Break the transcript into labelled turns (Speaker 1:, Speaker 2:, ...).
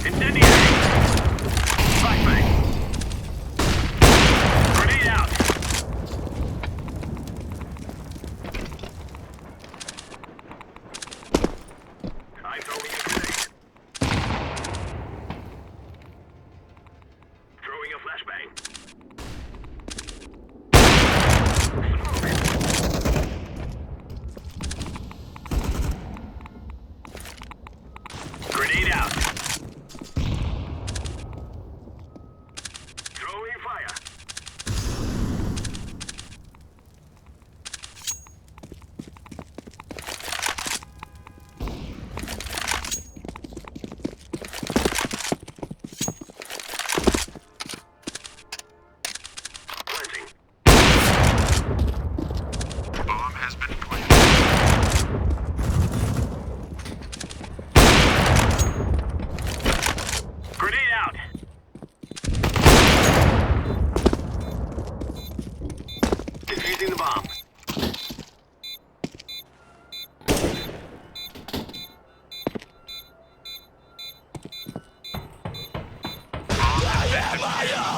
Speaker 1: Incendiary! Flashbang! Grenade out! I'm throwing a grenade. Throwing a flashbang. Grenade out. Throwing fire. Planting.
Speaker 2: Bomb has been planted.
Speaker 1: Grenade out. Defusing the bomb.
Speaker 2: Bomb has been defused.